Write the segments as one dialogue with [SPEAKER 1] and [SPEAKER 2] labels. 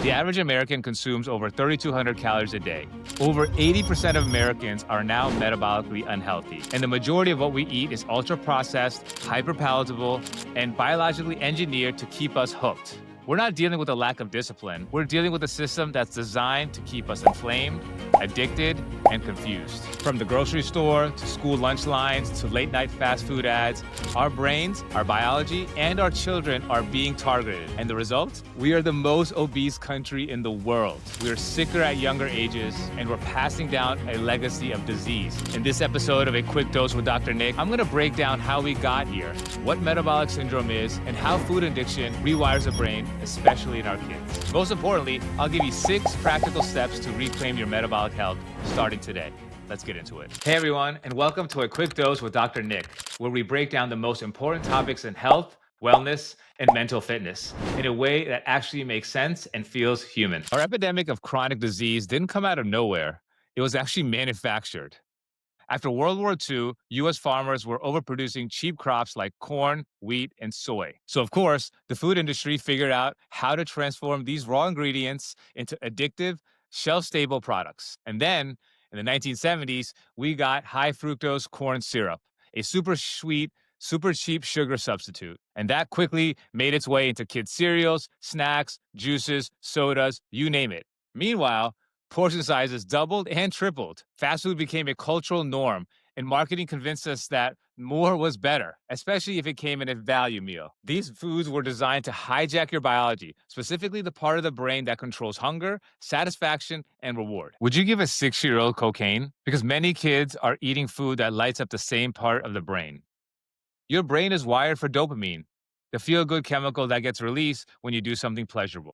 [SPEAKER 1] The average American consumes over 3,200 calories a day. Over 80% of Americans are now metabolically unhealthy, and the majority of what we eat is ultra-processed, hyper-palatable, and biologically engineered to keep us hooked. We're not dealing with a lack of discipline. We're dealing with a system that's designed to keep us inflamed, addicted, and confused. From the grocery store to school lunch lines to late-night fast food ads, our brains, our biology, and our children are being targeted. And the result? We are the most obese country in the world. We are sicker at younger ages, and we're passing down a legacy of disease. In this episode of A Quick Dose with Dr. Nick, I'm gonna break down how we got here, what metabolic syndrome is, and how food addiction rewires the brain, especially in our kids. Most importantly, I'll give you 6 practical steps to reclaim your metabolic health starting today. Let's get into it. Hey everyone, and welcome to A Quick Dose with Dr. Nick, where we break down the most important topics in health, wellness, and mental fitness in a way that actually makes sense and feels human. Our epidemic of chronic disease didn't come out of nowhere. It was actually manufactured. After World War II, U.S. farmers were overproducing cheap crops like corn, wheat, and soy. So, of course, the food industry figured out how to transform these raw ingredients into addictive, shelf-stable products. And then, in the 1970s, we got high fructose corn syrup, a super sweet, super cheap sugar substitute. And that quickly made its way into kids' cereals, snacks, juices, sodas, you name it. Meanwhile, portion sizes doubled and tripled. Fast food became a cultural norm, and marketing convinced us that more was better, especially if it came in a value meal. These foods were designed to hijack your biology, specifically the part of the brain that controls hunger, satisfaction, and reward. Would you give a 6-year-old cocaine? Because many kids are eating food that lights up the same part of the brain. Your brain is wired for dopamine, the feel-good chemical that gets released when you do something pleasurable.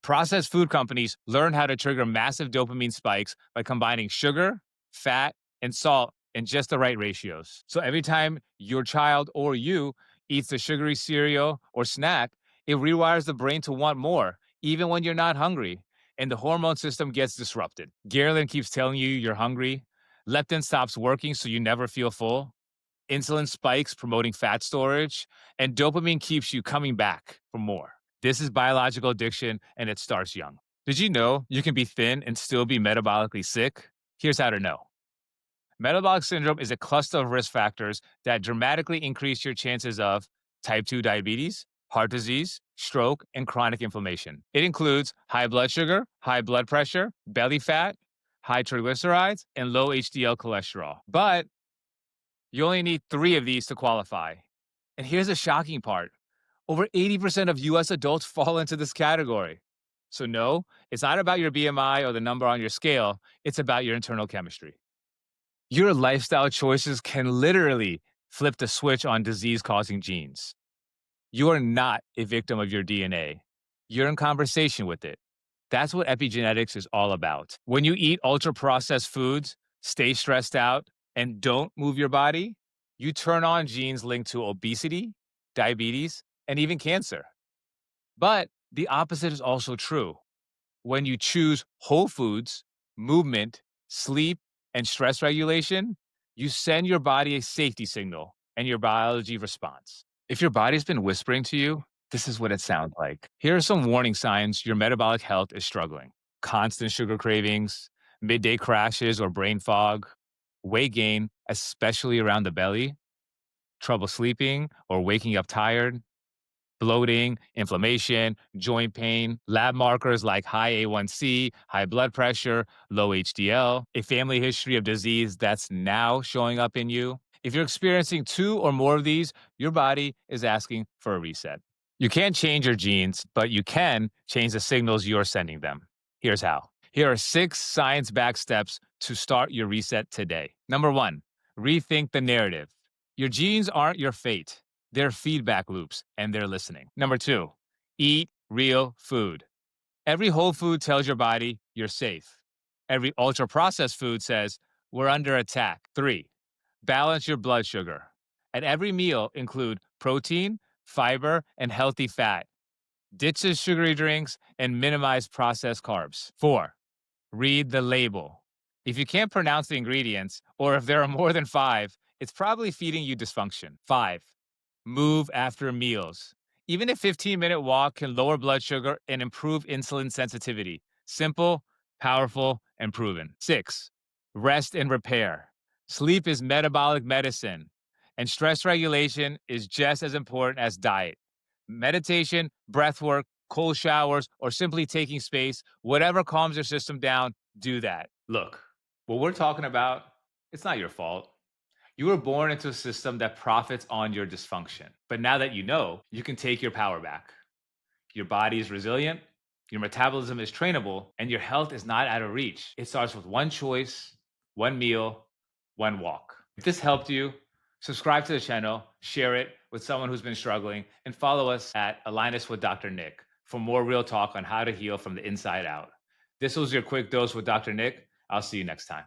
[SPEAKER 1] Processed food companies learn how to trigger massive dopamine spikes by combining sugar, fat, and salt in just the right ratios. So every time your child or you eats the sugary cereal or snack, it rewires the brain to want more, even when you're not hungry, and the hormone system gets disrupted. Ghrelin keeps telling you you're hungry, leptin stops working so you never feel full, insulin spikes promoting fat storage, and dopamine keeps you coming back for more. This is biological addiction, and it starts young. Did you know you can be thin and still be metabolically sick? Here's how to know. Metabolic syndrome is a cluster of risk factors that dramatically increase your chances of type 2 diabetes, heart disease, stroke, and chronic inflammation. It includes high blood sugar, high blood pressure, belly fat, high triglycerides, and low HDL cholesterol. But you only need 3 of these to qualify. And here's the shocking part. Over 80% of US adults fall into this category. So no, it's not about your BMI or the number on your scale. It's about your internal chemistry. Your lifestyle choices can literally flip the switch on disease-causing genes. You are not a victim of your DNA. You're in conversation with it. That's what epigenetics is all about. When you eat ultra-processed foods, stay stressed out, and don't move your body, you turn on genes linked to obesity, diabetes, and even cancer. But the opposite is also true. When you choose whole foods, movement, sleep, and stress regulation, you send your body a safety signal and your biology responds. If your body's been whispering to you, this is what it sounds like. Here are some warning signs your metabolic health is struggling. Constant sugar cravings, midday crashes or brain fog, weight gain, especially around the belly, trouble sleeping or waking up tired, bloating, inflammation, joint pain, lab markers like high A1C, high blood pressure, low HDL, a family history of disease that's now showing up in you. If you're experiencing 2 or more of these, your body is asking for a reset. You can't change your genes, but you can change the signals you're sending them. Here's how. Here are 6 science-backed steps to start your reset today. Number 1, rethink the narrative. Your genes aren't your fate. They're feedback loops, and they're listening. Number 2, eat real food. Every whole food tells your body you're safe. Every ultra-processed food says we're under attack. 3, balance your blood sugar. At every meal, include protein, fiber, and healthy fat. Ditch the sugary drinks and minimize processed carbs. 4, read the label. If you can't pronounce the ingredients, or if there are more than 5, it's probably feeding you dysfunction. 5, move after meals. Even a 15-minute walk can lower blood sugar and improve insulin sensitivity. Simple, powerful, and proven. 6, rest and repair. Sleep is metabolic medicine, and stress regulation is just as important as diet. Meditation, breath work, cold showers, or simply taking space, whatever calms your system down, do that. Look, what we're talking about, it's not your fault. You were born into a system that profits on your dysfunction. But now that you know, you can take your power back. Your body is resilient, your metabolism is trainable, and your health is not out of reach. It starts with one choice, one meal, one walk. If this helped you, subscribe to the channel, share it with someone who's been struggling, and follow us at AlignUs with Dr. Nick for more real talk on how to heal from the inside out. This was your quick dose with Dr. Nick. I'll see you next time.